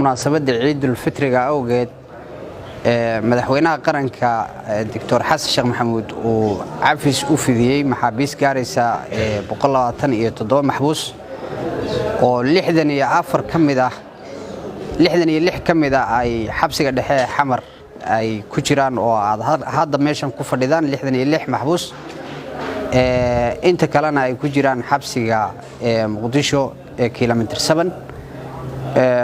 مناسبة عيد الفطر أوجد مدحوينها قرنك دكتور حسن الشيخ محمود وعفش أوفيدي محابيس كارثة بقولة تانية تضوى محبوس ولحدني عفر كمدة لحدني لح كمدة أي حبس قد حمر أي كجيران وهذا ماشان كفر دان لحدني لح محبوس أنت كلنا أي كجيران حبس مقدشو كيلومتر 7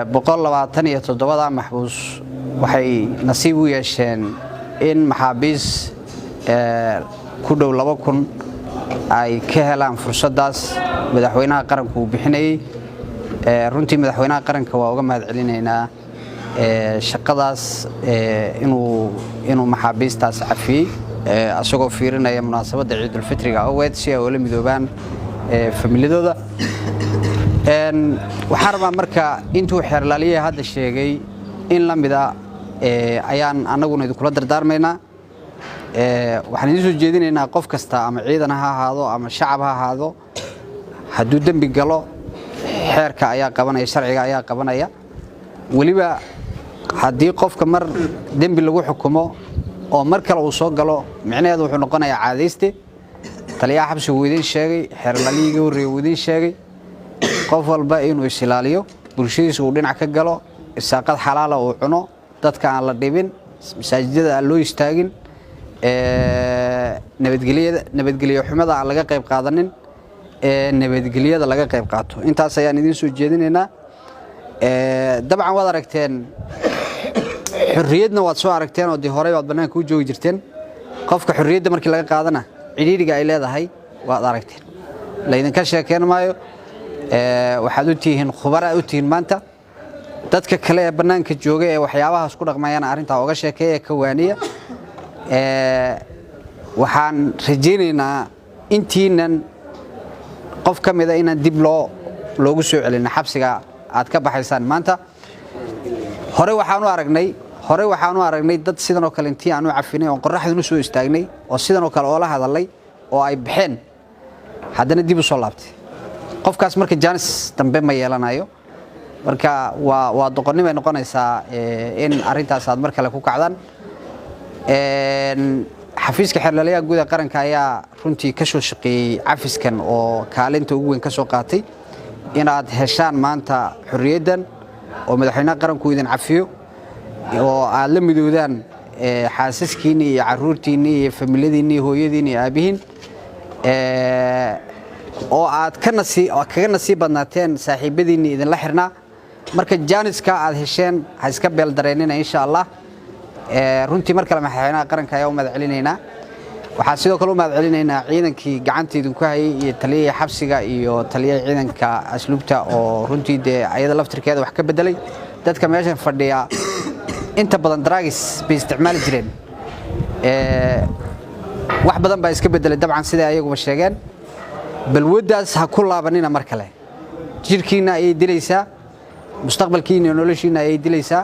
بقولة تضوى محبوس waxay nasiib u yeesheen in maxaabiis ku dhow 2000 ay ka helaan fursadaas madaxweynaha qaranku uu bixinay runtii madaxweynaha qaranka waa uga mahad celinaynaa shaqadaas inuu maxaabiistaas cafiyay asagoo fiirinaya munaasabada ciidul fitriga awgeed si ay ula midoobaan familiyadooda waxaan rabaa marka intuu xeerlaaliye hadda sheegay in la mida ayaan anaguna idin dardaarmaynaa waxaan idin soo jeedinaynaa qof kasta ama ciidan ha ahaado ama shacab ha ahaado hadduu dambi galo xeerka ayaa qabanaya sharciga ayaa qabanaya waliba haddii qofka mar dambi lagu xukumo oo mar kale uu soo galo micnaheedu wuxuu noqonayaa caadayste taliyaha xabsiga uu idin sheegay xeerlaaliga uu idin sheegay qof walba inuu isilaaliyo bulshadiisa uu dhinac ka galo isaaqad xalaal oo cuno dadka aan la dhibin masaajidada aan loo istaagin nabadgelyada xumada aan laga qayb qaadanin nabadgelyada laga qayb qaato intaas ayaan idin soo jeedinaynaa dabcan waad aragteen xurriyadna waad soo aragteen oo hore waad banaanka u joogi jirteen qofka xurriyadda markii laga qaadana cidhiidhiga ay leedahay waad aragteen la idinka sheekeen maayo waxaad u tihiin khubara u tihiin maanta dadka kale ee banaanka jooga ee waxyaabahaas ku dhaqmayaan arinta uga sheekeeyay ka waaniya waxaan rajaynaynaa intiinan qof kamid ah inaan dib loogu soo celino xabsiga aad ka baxaysaan maanta hore waxaan u aragnay dad sidan oo kale intii aan u cafinay oo qorraxdan u soo istaagnay oo sidan oo kale oo la hadalay oo ay baxeen haddana dib u soo laabtay qofkaas marka jaanis dambe ma yeelanayo marka waa doqonnimo noqonaysaa in arintaas aad mar kale ku kacdaan xafiiska xeerlaaliyaha guud ee qaranka ayaa runtii ka soo shaqeeyay cafiskan oo kaalinta ugu weyn ka soo qaatay inaad heshaan maanta xurriyaddan oo madaxweynaha qaranku idin cafiyo oo aad la midoodaan xaasaskiina iyo caruurtiina iyo familiyadiina iyo hooyadiina iyo aabihiin oo aad kaga nasiib badnaateen saaxiibadiina idinla xirnaa marka jaaniska aad hesheen ha iska beel dareenina insha Allah runtii mar kale madaxweynaha qaranka ayaa u mahad celinaynaa waxaan sidoo kale u mahad celinaynaa ciidankii gacanteedu ku hayay iyo taliyaha xabsiga iyo taliyaha ciidanka asluubta oo runtii ayada laftirkeeda wax ka bedelay dadka meeshan fadhiya inta badan drugs bay isticmaali jireen wax badan baa iska bedelay dabcan sida ayagu sheegeen balwadaas ha ku laabanina mar kale jirkiina ay dilaysaa mustaqbalkiina noloshiina ay dilaysaa